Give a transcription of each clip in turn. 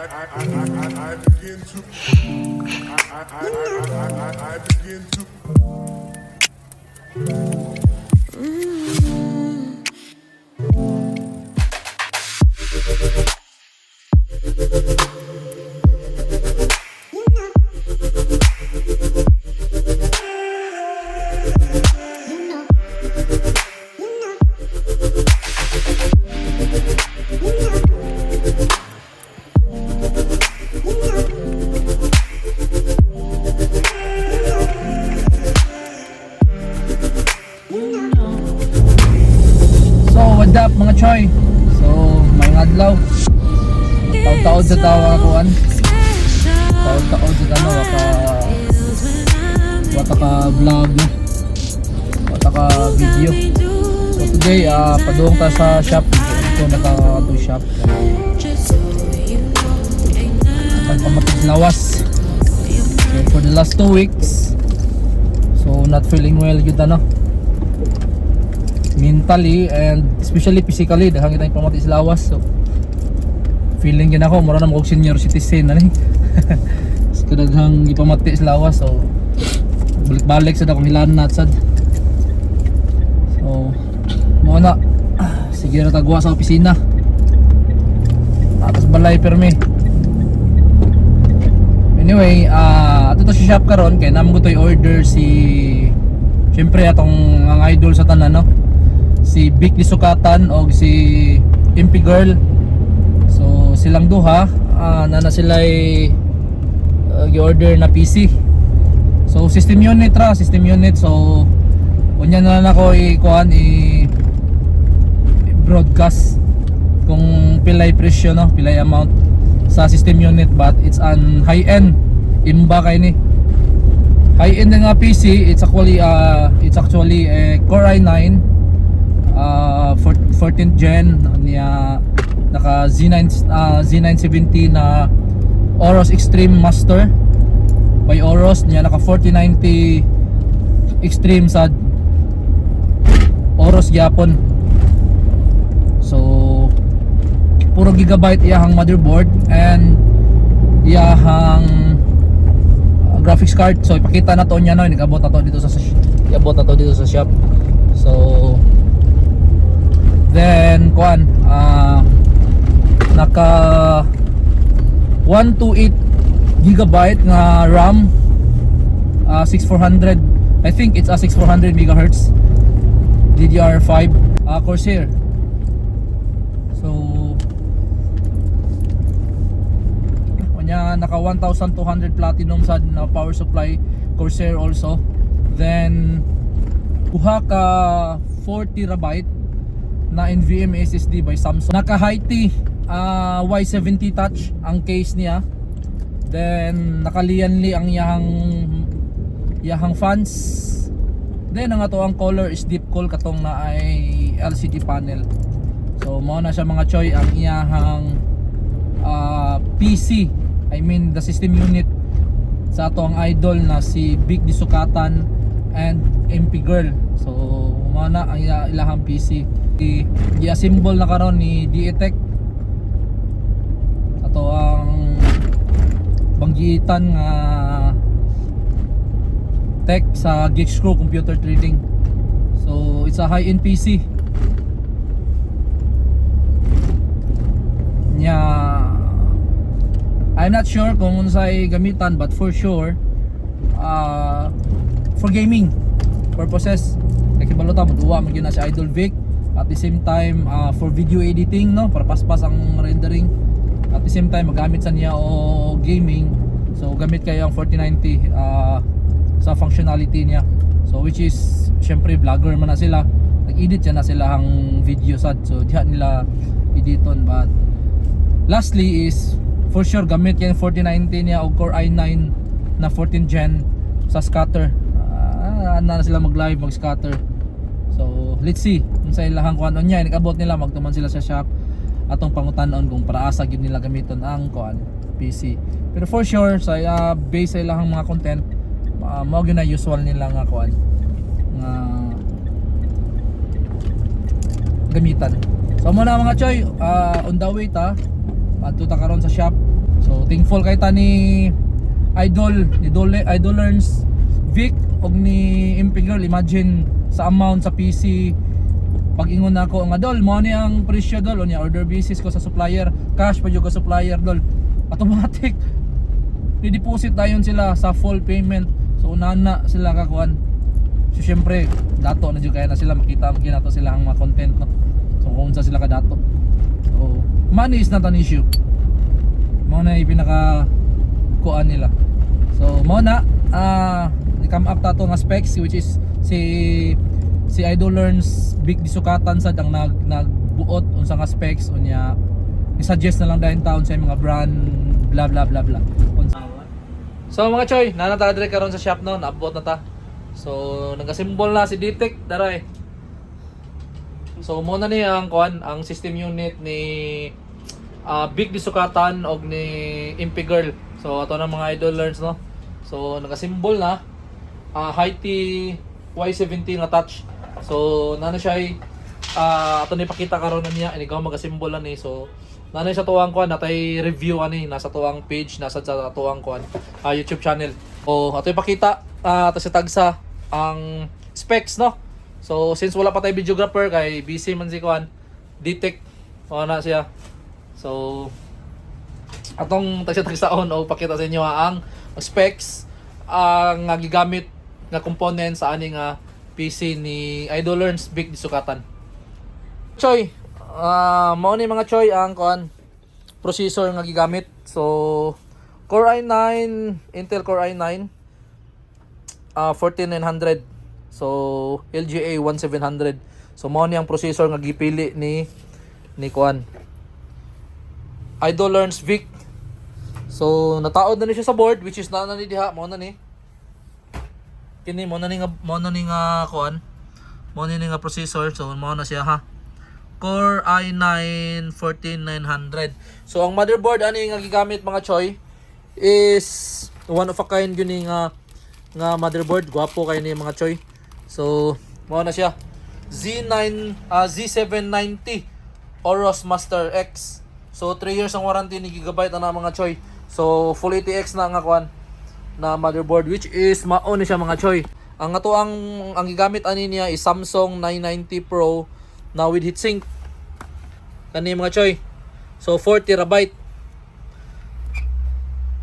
begin to What's up mga choy? So, may adlaw. Taod-taod sa tawa kuan. Taod-taod sa ano wata ka vlog no. Wata ka video. So today paduong ta sa shop. Ito naka-to shop. Pamatis lawas. So for the last 2 weeks, so not feeling well gyud ano. Mentally and especially physically daghang kitang pamatis lawas, so feeling gid ako mura na mo senior citizen ani. So daghang ipamatis lawas, so balik-balik sa akong hilanat sad. So mo na sige ra tagwa sa opisina tapos balay permi. Anyway, ato to sa shop karon kay namo ko to i-order si syempre atong ang idol sa tanan no, si Vic Disukatan o si MP Girl. So silang duha na sila i-order na PC. So system unit ra, system unit. So unya na lang ako i-broadcast kung pilay presyo no, pilay amount sa system unit, but it's an high end imba kay ni. High end nga PC, it's actually a Core i9 14th gen niya, naka Z970 na Oros Extreme Master by Oros niya, naka 4090 Extreme sa Oros Japon. So puro gigabyte iyahang motherboard and iyahang graphics card. So ipakita na to niya no, nag-abot na to dito sa shop. So then kuan naka 128 gigabyte nga RAM, 6400, I think it's a 6400 megahertz DDR5 Corsair. So kanya naka 1200 platinum sa power supply Corsair also. Then kuha ka 4 terabyte na NVMe SSD by Samsung. Naka Haiti Y70 touch ang case niya. Then nakalianli ang yahang fans. Then ang ato ang color is deep cool katong na ay LCD panel. So mao na siya mga choy ang iyahang PC, I mean the system unit sa ato ang idol na si Vic Disukatan and MP Girl. So mao na ang ilahang PC. I-assemble na karon ni DETech. Ato ang banggitan nga tech sa Geekscrew Computer Trading. So it's a high-end PC nya. I'm not sure kung unsay gamitan, but for sure for gaming purposes kay balota mo duwa man gyud na si Idol Vic. At the same time for video editing no, para paspas ang rendering. At the same time magamit sa niya o gaming, so gamit kayo ang 4090 sa functionality niya. So which is syempre vlogger man na sila, nag-edit siya na sila ang video sad, so diha nila editon. But lastly is for sure gamit yan 4090 niya o Core i9 na 14th gen sa scatter. Na sila mag-live, mag-scatter. So let's see kung sa ilahang kuan niya nag-abot nila, magtuman sila sa shop atong pangutan-on kung para asa gyud nila gamiton ang kuan PC. Pero for sure sa base sa ilahang mga content mao gyud na usual nila nga kuan nga gamitan. So mo na mga choy, on the way ta adto ta karon sa shop So thankful kay ta ni Idol Learns Vic og ni MP Girl. Imagine sa amount sa PC pag ingon nako nga dol mo ni ang presyo dol unya order basis ko sa supplier, cash pa jud ko supplier dol, automatic ni deposit dayon sila sa full payment. So unana sila kakuan. So syempre dato na jud kaya na sila makita nato sila ang mga content no. So kung unsa sila ka dato. So money is not an issue. Mao na ipinaka kuan nila. So mao na come up tato nga specs which is si Idol Learns Big Disukatan sad ang nagbuot unsa nga specs unya i-suggest na lang dayon taon sa mga brand bla bla bla bla. So mga choy, nanata dire karon sa shop no, naabot na ta. So nagasimbol na si Ditec daray. So mo na ni ang kuan, ang system unit ni Big Disukatan og ni MP Girl. So ato na mga Idol Learns no. So nagasimbol na Haiti Y70 nga touch. So nana siya ato ni pakita karon na niya inigaw magasimbol na ni. So nana siya tuwang kuan natay review ani nasa tuwang page nasa sa tuwang kuan YouTube channel. O ato ipakita ato si tagsa ang specs no. So since wala pa tay videographer kay busy man si kuan Ditec o na siya. So atong tagsa-tagsaon o pakita sa inyo ang specs ang gigamit nga component sa aning PC ni Idol Learns Big Disukatan. Choy, mao ni mga choy ang kuan processor nga gigamit. So Core i9, Intel Core i9 14900. So LGA 1700. So mao ni ang processor nga gipili ni kuan Idol Learns Vic. So nataod na ni siya sa board which is na ni diha mo na ni. Kini mo na ni nga kuan. Mo na ni nga processor. So mo na siya ha. Core i9 14900. So ang motherboard ani nga gigamit mga choy is one of a kind yun nga motherboard. Gwapo kay ni mga choy. So mo na siya. Z790 Oros Master X. So 3 years ang warranty ni gigabyte na mga choy. So full ATX na nga kuan na motherboard which is mao ni siya mga choy. Ang ato ang gigamit ani niya is Samsung 990 Pro na with heatsink. Kani mga choy. So 4 TB.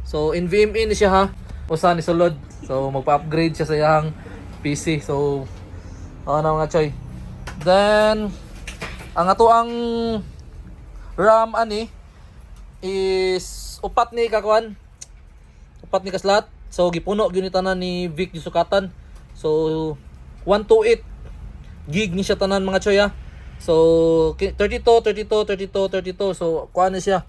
So NVMe ni siya ha. Usa ni sulod. So magpa-upgrade siya sa iyang PC. So ano mga choy. Then ang ato ang RAM ani is upat ni kakuan. Upat ni kaslat. So gipuno gyud ni tanan ni Vic Disukatan. So 128 gig ni siya tanan mga choy ha. So 32. So kuan ni siya.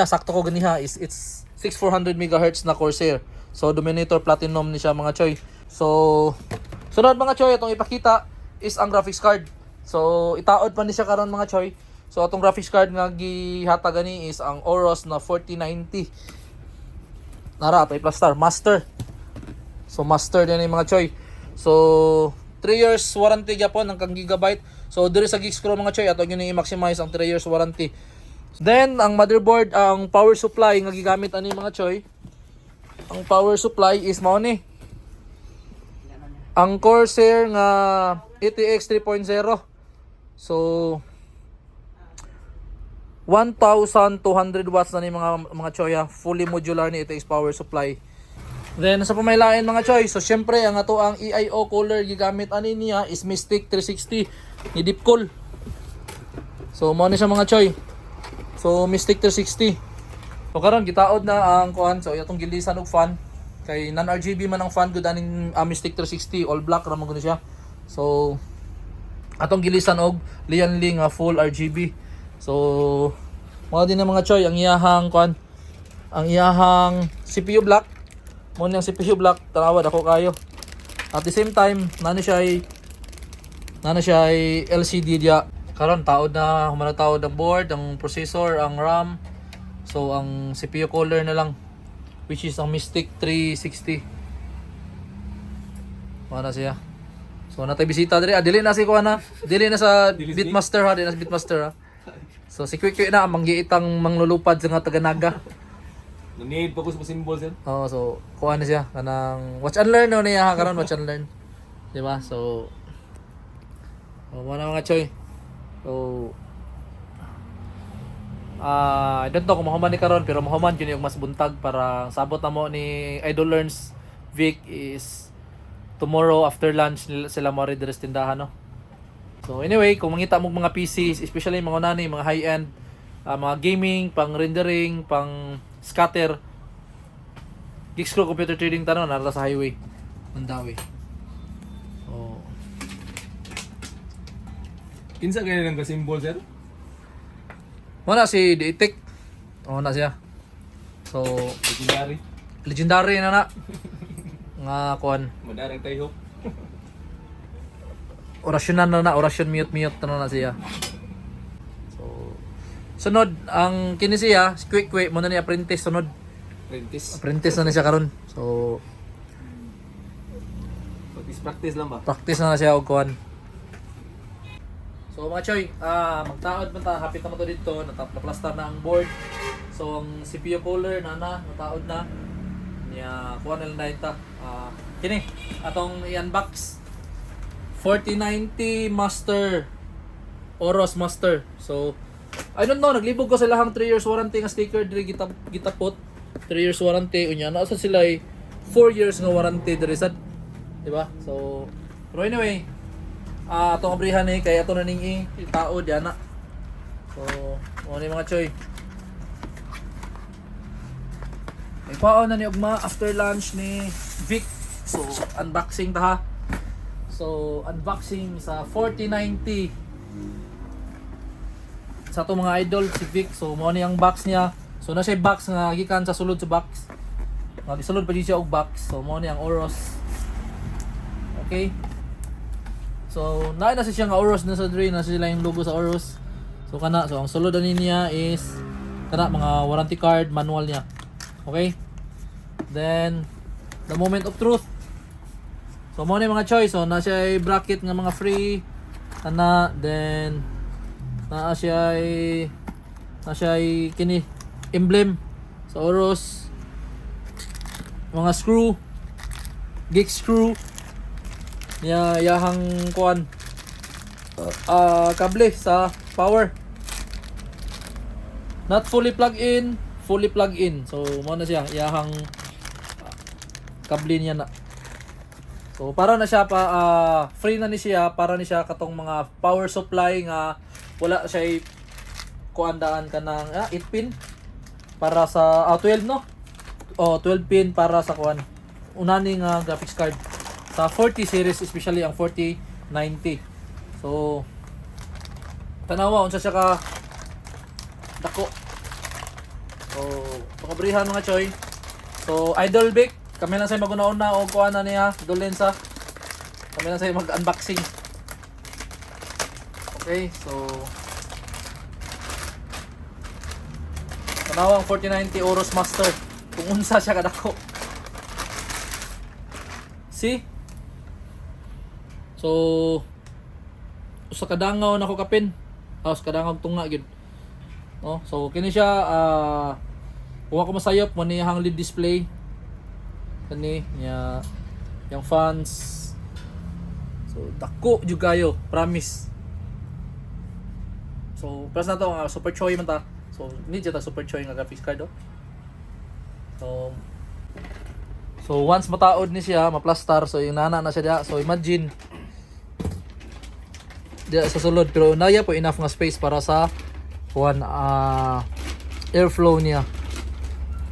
Sakto ko ganiha is it's 6400 MHz na Corsair. So Dominator Platinum ni siya mga choy. So sunod mga choy atong ipakita is ang graphics card. So itaod pa ni siya karon mga choy. So atong graphics card nga gihatag ani is ang Oros na 4090. Nara tay plastar master. So master din mga choy. So 3 years warranty gyapon ang kang gigabyte. So diri sa Geekscroll mga choy ato gyud i-maximize ang 3 years warranty. Then ang motherboard, ang power supply nga gigamit ani mga choy. Ang power supply is mao ni. Ang Corsair nga ATX 3.0. So 1,200 watts na ni mga choy ha. Fully modular ni ATX power supply. Then sa pamailain mga choy, so syempre ang ato ang EIO cooler gigamit ani niya is Mystic 360 ni Deepcool. So mo ni siya mga choy. So Mystic 360. So karon gitaod na ang kuan, so atong gilisan og fan kay non-RGB man ang fan gud aning Mystic 360, all black ra man gud siya. So atong gilisan og Lianling full RGB. So mo din na mga choy ang iyahang kuan, ang iyahang CPU black. Mo nang CPU black tawad ako kayo. At the same time nana siya ay LCD dia. Karon taod na humanataod ang board, ang processor, ang RAM. So ang CPU cooler na lang which is ang Mystic 360. Mana siya. So natay bisita diri. Dili na si kuan na. Dili na sa Beatmaster ha, dili na sa Beatmaster ha. So si Quick Quick na ang manggiitang manglulupad sa nga taga-Naga. Need focus mo symbol sir. Oh, so kuha na siya kanang watch and learn no niya karon watch and learn. Di ba? So mo na mga choy. So I don't know kung mahuman ni karon pero mahuman yun yung mas buntag para sabot na mo ni Idol Learns Vic is tomorrow after lunch sila mo rin deres tindahan no. So anyway, kung mangita mo mga PCs, especially mga nani, mga high-end, mga gaming, pang rendering, pang scatter, Geekscrew Computer Trading tanong narata sa highway Mandawi. So Kinsa kaya lang ka symbol sir? wala si Diitik. Oh na siya. So Legendary. legendary na nga kuan. Madarang tayo. Orasyonan na orasyon mute na siya. So sunod ang kini siya, si Quick Quick mo na ni apprentice sunod. Apprentice na siya karon. So Practice lang ba? practice na siya og kuan. So mga choy, magtaod man ta, hapit na mo to dito, naplastar na ang board. So ang CPU cooler nataod na. Niya kuha na lang na ita. Kini atong i-unbox 4090 Master Oros Master. So I don't know, naglibog ko sila hang 3 years warranty nga sticker diri gitapot. 3 years warranty unya na sa sila 4 years nga warranty diri sad. Di ba? So pero anyway, atong abrihan ni kay ato na ning tao diyan na. So mo ni mga choy. Ipaon na ni ugma after lunch ni Vic. So unboxing ta ha. So unboxing sa 4090 sa to mga idol si Vic. So mo ni ang box niya. So na siya box nga gikan sa sulod sa box. Gisulod pa di siya og box. So mo ni ang Oros. Okay. So na siya nga Oros na sa dre na sila yung logo sa Oros. So kana so ang sulod ani niya is kana mga warranty card, manual niya. Okay? Then the moment of truth. So mo ni mga choice. So na siya bracket nga mga free ana then na siya kini emblem sa Oros, mga screw, Geekscrew niya yahang kuan kable sa power, not fully plug in, fully plug in. So mo na siya yahang kable niya na. So para na siya pa free na ni siya para ni siya katong mga power supply nga wala siya kuandaan ka ng 8 pin para sa 12 no. 12 pin para sa kuan unani nga graphics card sa 40 series, especially ang 4090. So tanawa unsa siya ka dako. So pakabrihan mga choy. So Idol Vic, kami lang sa maguna-una o kuha na niya Dolensa. Kami lang sa mag-unboxing. Okay, so tanawang 4090 Oros Master. Kung unsa siya kadako. See? So usa kadangaw nako kapin. Sa kadangaw tunga gyud. No, so kini siya kuha ko masayop mo ni hang LED display. Kani niya yung fans. So dako jud kayo, promise. So plus na to super choy man ta. So need ta super choy nga graphics card oh. So once mataod ni siya, maplastar, so yung nana na siya diha. So imagine diya sa sulod pero naya po enough nga space para sa kuan airflow niya.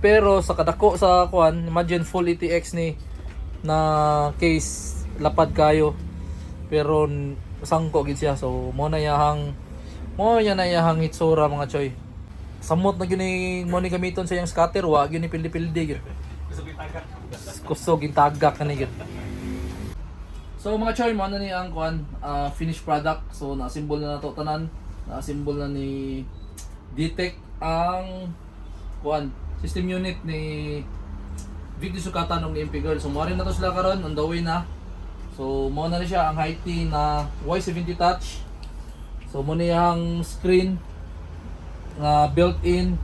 Pero sa kadako sa kuan, imagine full ETX ni na case lapad kayo. Pero sangko gid siya. So mo na yahang hitsura mga choy. Samot na gyud mo ni gamiton sa yang scatter, wa gyud ni pildi-pildi gyud. Kusog yung tagak na gyud. So mga choy, mo na ni ang kuan finished product. So na-assemble na nato tanan. Na-assemble na ni Detect ang kuan system unit ni Vic Sukatan ng MP Girl. So mo rin na to sila karon, on the way na. So mo na siya ang high na Y70 touch. So mo ni ang screen nga built-in.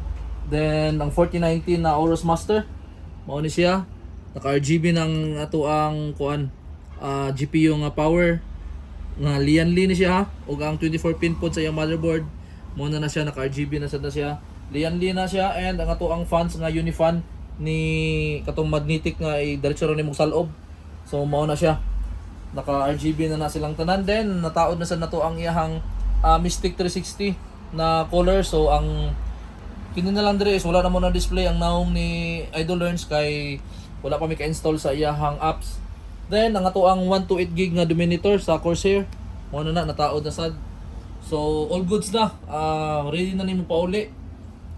Then ang 4090 na Aorus Master. Mao ni siya. Naka RGB ng ato ang kuan GPU nga power. Nga Lian-Li ni siya ha. Ug ang 24 pin pod sa iyang motherboard. Mao na siya, naka RGB na sad na siya. Lian-Li na siya, and ang ato ang fans nga Unifan ni katong magnetic nga diretso ron imong salob. So mao na siya. Naka RGB na silang tanan. Then nataod na sa nato ang iyahang Mystic 360 na color. So ang kini na lang dire is wala na mo na display ang naong ni Idol Learns kay wala pa mi ka-install sa iyahang apps. Then ang ato ang 128 gig nga Dominator sa Corsair. Mo na nataod na sad. So all goods na. Ready na nimo pauli.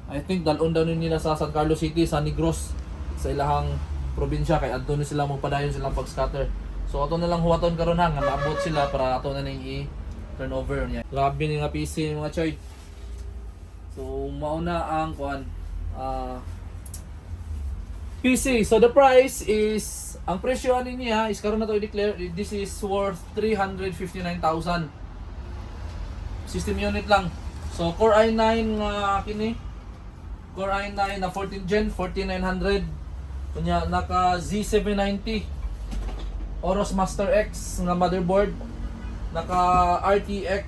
I think dalon daw nila sa San Carlos City, sa Negros, sa ilahang probinsya kay adto na sila mo padayon silang pag-scatter. So ato na lang huwaton karon ha nga maabot sila para ato na ning i-turn over niya. Grabe ni nga PC mga choy. So mauna ang kuan PC. So the price is ang presyo ani niya is karon na to i-declare, this is worth 359,000. System unit lang. So Core i9 nga kini. Core i9 na 14 gen 14900. Kunya naka Z790 Aorus Master X nga motherboard. Naka RTX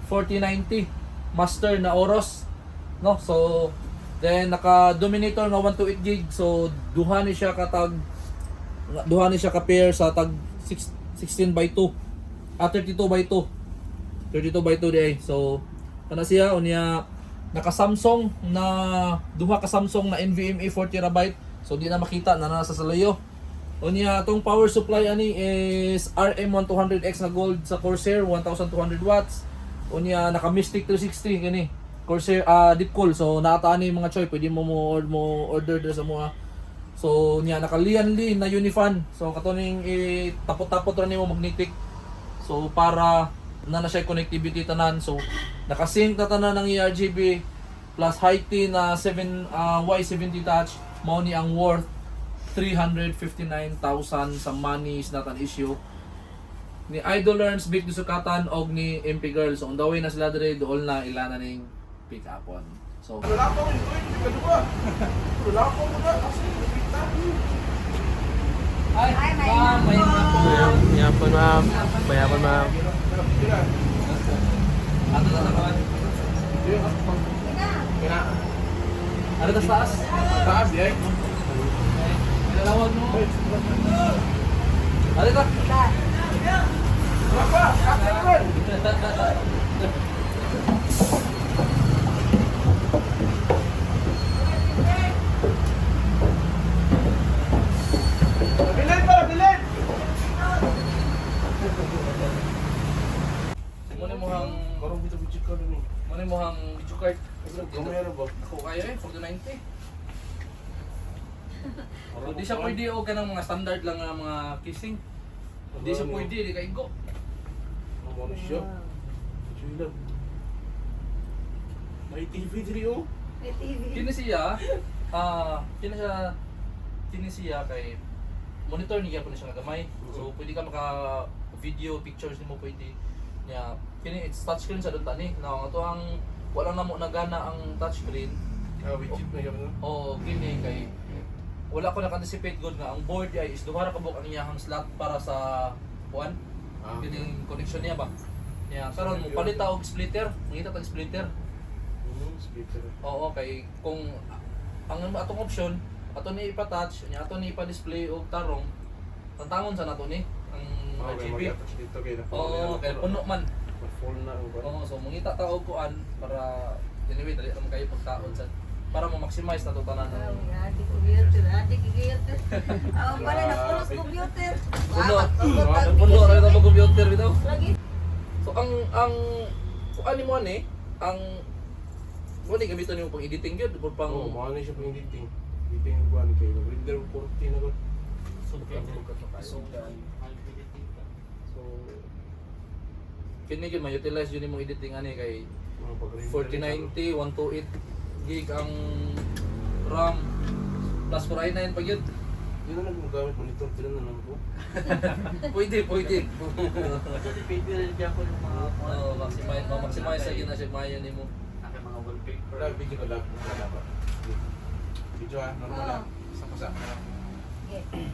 4090 Master na Aorus. No? So then naka Dominator na 128 gig. So duha ni siya ka pair sa tag 16 by 2. 32 by 2. 32 by 2 di ay. So kana siya unya naka Samsung na duha ka Samsung na NVMe 4TB. So di na makita na nasa salayo. Unya tong power supply ani is RM1200X na gold sa Corsair 1200 watts. Unya naka Mystic 360 kani Corsair deep cool. So naata ani mga choy pwede mo order sa mga. So unya naka Lian-Li na Unifan. So katuning tapot-tapot ra nimo magnetic. So para na siya connectivity tanan. So naka-sync na tanan ng RGB plus high-T na Y70 touch. Mao ni ang worth 359,000 sa money is not an issue. Ni Idol Learns big disukatan og ni MP Girl. So on the way na sila dire dool na ilana ning pick upon. So Wala pa ko ito, hindi ka duwa. Wala pa ko na kasi kita. ay, ma'am, may Mayapon ma'am. Mayapon ma'am. Ato na naman. Kina. Ano tas taas? Taas di ay. Nilalawag mo. Ano ka? Apa? Kakak. Bilin pa, bilin. Muna mo hang Karong kita bicara ka ni. muna mo hang video card. Kamera ba? Ako kayo eh, 4090. So, di siya pwede o ganang mga standard lang nga mga kissing. Di siya pwede, di kaigo. Ano siya? Sila. May TV diri oh. Kini siya, kini siya kay monitor niya po na siya nagamay. So pwede ka maka video pictures nimo pwede niya. Kini it's touchscreen sa dunta ni. Now ato ang wala na mo nagana ang touchscreen. Widget na yan. O kini kay wala ko naka-anticipate good nga ang board ay is duha ra ka buk ang iyang slot para sa kuan. Kining connection niya ba. Niya karon mo palita og splitter, mangita tag splitter. Speaker. Oo, kay kung ang atong option, ato ni ipa-touch, nya ato ni ipa-display og tarong, tantangon sa nato ni ang RGB. Dito kay na. Oo, kay puno man. Full na ang ba? Oo, so mangita ta og kuan para anyway dali naman kayo pagkaon sa para ma-maximize na to tanan ng puno ra ta computer bitaw. So ang kuan ni mo ani, ang wala gamiton nimo pang editing gyud or pang Oh, mahal na siya pang editing. Editing buwan kay render 40 na ko. So kini gyud ma-utilize yun imong editing ani kay 4090 128 gig ang RAM plus 4i9 pa gyud. Di na nagmagamit monitor din na lang ko. Pwede. Paper rin ako yung mga Oh, maximize sa gyud na siya maya nimo. aking mga wallpaper. Wala, video ka lang. Wala ba? Video ha, normal lang. Sa-pasa. Okay.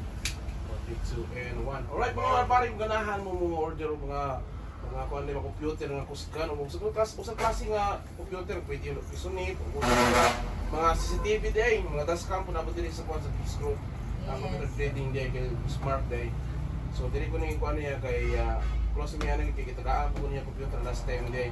2 and 1. Alright mga pare, kung ganahan mo mga order o mga kuha na mga computer, mga kusgan, o usang klase nga computer, pwede yung isunit, o mga CCTV day, mga dashcam po na din sa kuha sa Peace Group, computer trading day, kay Smart Day. So, dili ko nang kuha niya kay close mo yan, kay kitagaan po niya computer last time day.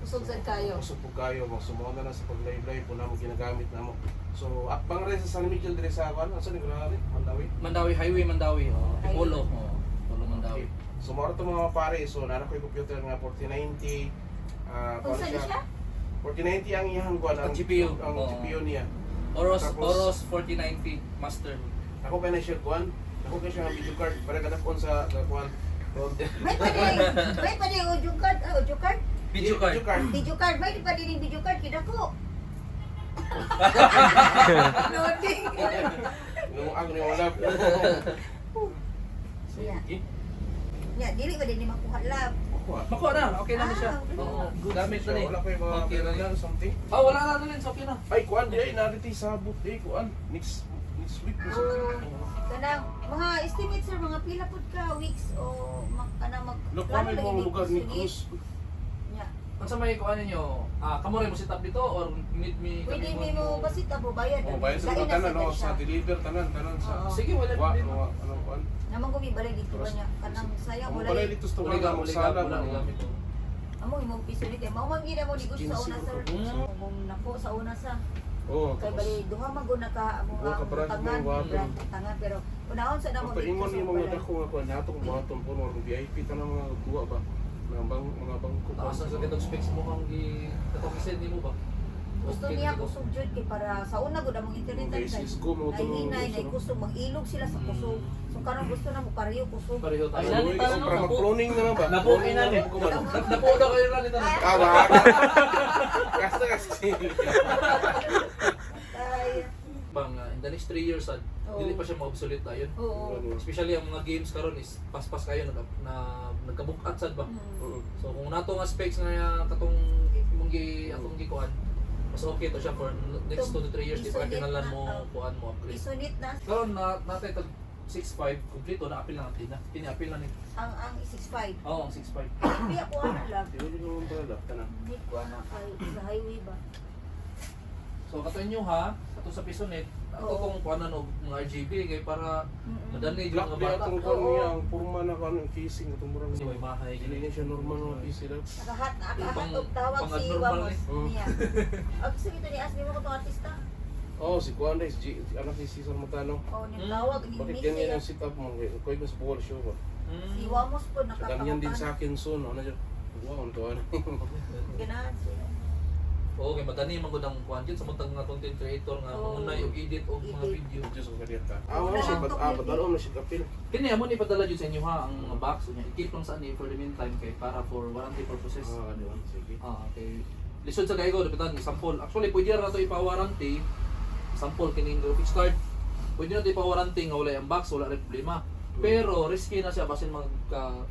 Usog sad kayo. Usog po kayo, mga sumuha na sa pag-live-live po na mo ginagamit na mo. So, pang rin sa San Miguel, dire sa kuha, saan yung ganahan rin? Mandawi? Mandawi Highway, Mandawi. Oh, Polo. Oh, Polo Mandawi. So, maro ito mga pare. So, nanak ko yung computer nga 4090. Kung saan siya? 4090 ang iyang kuha. Ang GPU. Ang Oo. GPU niya. Oros Tapos- 4090 Master. Ako kaya na siya kuhan. Ako kaya siya ang video card. Para kadapon sa kuhan. May pa din audio card, audio card. Video card. Video card, may pa din video card kita ko. Loading. Ang niya wala. Yeah. Sige. Ya, dili ba din ni makuha lab. Ako Makuha na, okay na siya. Ah, Oo, gamit na ni. Wala pa yung mga Okay na kailangan ni. something. Wala na rin, so okay na. Ay, kuhan. Di ay narito sa boot. Kuhan. Next week. Kanang mga estimate sir mga pila pud ka weeks o Look, kami mga lugar ni Cruz. Ya. Kung sa may kuha ninyo, kamo rin mo sit up dito or need me Pwede mi mo basit abo bayad. Oh, bayan sa mga tanan, no? Sa deliver, tanan sa... Oo. Sige, wala Wa, problema. ano, kuhan. Naman ko balay dito ba niya kanang sayang Ang wala. balay dito sa Wala tuwa ka, mo wala ka, sala wala na. ka gamit. Amo imong piso dito. Mao man gid mo di gusto sa una sir. Mm. Kung nako sa una sa Oo, kay tapos. bali duha man gud naka amo Oo, kaparati tangan, mo, wapon. tangan pero unahon sa namo Papaingon yung mga dako nga kuhan. Natong buhaton po, mga VIP tanang mga duwa ba? Mga bangko pa. Taas na sa kitang specs mo kang i-send mo ba? Gusto niya kusog jud kay para sa una gud among internet Okay, Cisco mo ito. Nahinay, kusog, mag-ilog sila sa kusog. So karon gusto na mo pareho kusog. Pareho tayo. Ay, lalit tayo, no? Para mag-cloning na lang ba? Napukin na rin. Napuo daw kayo lang ito. Tawa! Kasi. Ay, Bang, in the next 3 years, Oo. hindi pa siya ma-obsolete na yun. oo. Especially ang mga games karon is paspas kayo nagkabukat sad ba. Mm. So kung nato nga specs nga katong imong atong gikuan, mas okay to siya for next 2 to 3 years di pa Isunit kinalan na, mo oo. kuan mo upgrade. Isunit na Karon natay tag 6.5 kompleto na apil na natin na. Pini-apil na ni. ang 6.5. Oo, ang 6.5. Hindi ako ana lang. Hindi ko naman pala lapta na. Hindi ko ana kay sa highway ba. So kato inyo ha, kato sa Pisonet, ato Oo. kung kuanan og mga RGB kay para Mm-mm. madani yung Black mga di bata. atong kuhan niya. Ang purma na kuhan ng casing. Itong murang Kasi may bahay Hindi niya siya normal na PC lang. Nakahat og tawag si Pang-abnormal Wamos eh. niya. Ang sige to ni asli mo ko tong artista. Oo, si Kuhan Reyes, anak ni Cesar Matano. Oh, ni tawag ni Bakit Missy. ganyan ang setup mo? Kuya ko sa ball show ba? Si Wamos po Sa ganyan din nakapangapan. sa akin soon. Ano dyan? Wow, ang tuwa na. Ganahan sila. Oo, kay madani man gud ang kuan dyan sa mga content creator nga Oo. mangunay og edit og mga Edit. video. Diyos ko kanya ka. Wala lang to, Badalo na siya kapil. Kini amo ni padala jud sa inyo ha ang mga box unya i-keep lang sa ani for the meantime kay para for warranty purposes. Ano, sige. Okay. Lisod sa kaygo dapat sample. Actually pwede ra to ipa-warranty. Sample kining graphics card. Pwede na to ipa-warranty nga wala ang box, wala rin problema. Pero risky na siya basin mabuak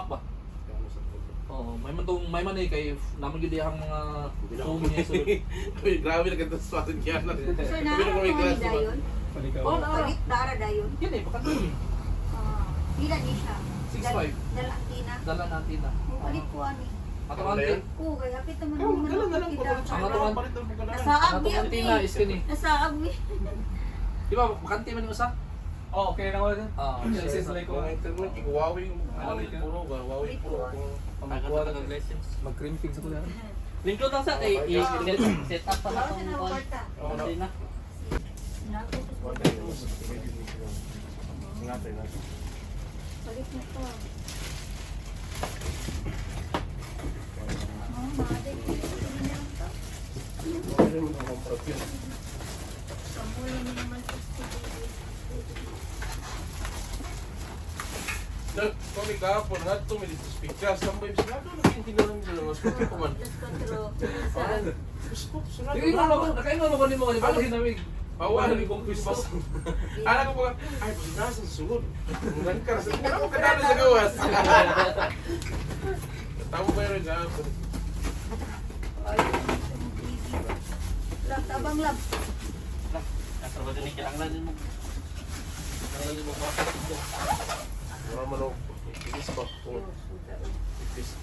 ba. Ano sa photo? Oo, may man kay naman gyud dihang mga foam niya sulod. Uy, grabe na kanta sa atin yan. Sir, naaram mo ni dayon? Oh, na. Palit dara dayon. Yan eh, baka doon. Pila ni siya? 6.5. Dala tina. Dala natin na. Palit ko ani. Ato Ano antin. yan? Oo, kaya hapit naman Oh, naman galang ako galang kita. pagkakas. Ang atuan. Palit ng pagkakas. Nasa Ato agmi antin na is kini. Nasa agmi. Di ba, makanti man yung isa? Oh, okay na ko din. Ah, Access like ko. Mga internet, Huawei, puro ba? Huawei puro. Pagkuha ng lessons. Mag-cream pigs ako lang. Lingkod lang sa kay set up pa Bawa sa siya na tong kwarta. Kasi na. Ingatan natin. Palit na to. Oh, maday ko yung lang to. Ano mo ang profil? Pamulo mo naman to. Kami kahapon nga ito, may dito speakers. Tambay, sinado na kintinaan nila ng speaker ko man. Just control. Gusto, sinado Hindi ko na nakaingon mo kanimo ni pala hinawig. Awan, may kong Christmas. Alam ko ba, ay, nasa sunod. Ngan ka, wala ko kadalo sa gawas. Tama ba yun kahapon? Ay, Abang lab. Kasar ba din kailangan din mo? Kailangan mo ba? Wala man o. Ipis pa.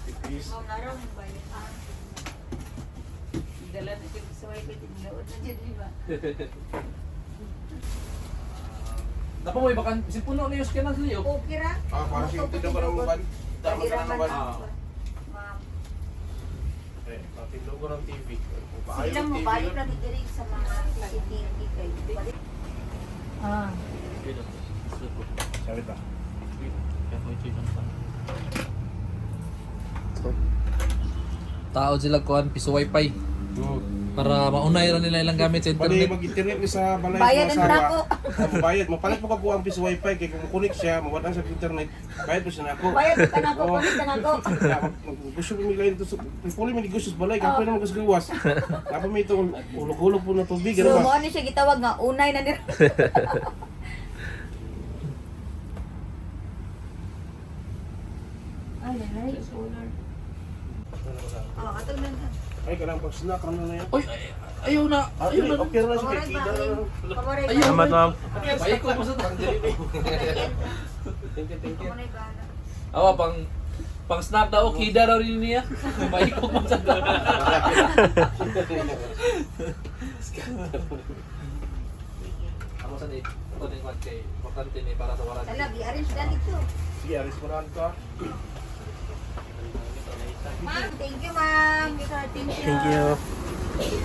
Ipis. Ma'am, naraw mo ba yun? Dala na siya sa wifi, tinulood na dyan, di ba? Dapat mo ibakan, si puno na yung scanan sa'yo. Okay ra? Para siya tindaw ka ng ban. Tama ka Pagiraman ng ban. na. Ma'am. Tindaw ko ng TV. Sila mo, balik na dito sa mga CCTV kayo. Balik. Sabi ta. Tao sila kuhan, piso wifi. Para maunay ra nila ilang gamit sa Pwede internet. mag-internet ni sa balay Bayad sa ang asawa. nako. Mabayad. Mapalit mo ka po ang piso wifi kay kung kunik siya, mawadang sa internet. Bayad po siya na ako. Bayad ka na ako, Oo. kulit ka na ako. Gusto mo milayin to. Puli mo di gusto sa balay. Kapag naman gusto gawas. Kapag may ito, ulog-ulog po na tubig. So, Ano mo ba? ano siya gitawag nga, unay na nila. Ay, lalay, solar. Atol na na. Ay, kailangan pag snack. Ano na yan? Oy, ayaw na. Ayaw na. Okay na siya. Kawaray Kaya ba? kita na. Kawaray ba? Salamat, ma'am. Baik ko pa sa Thank you, thank you. Kawaray ba? Awa, pang snap daw, kida daw rin niya. Baik ko pa sa Ako sa date. Ito din man kay importante ni para sa warranty. Tala, i-arrange na dito. Sige, alis ko na ka. Ma'am, thank you, ma'am. Thank you. Thank you.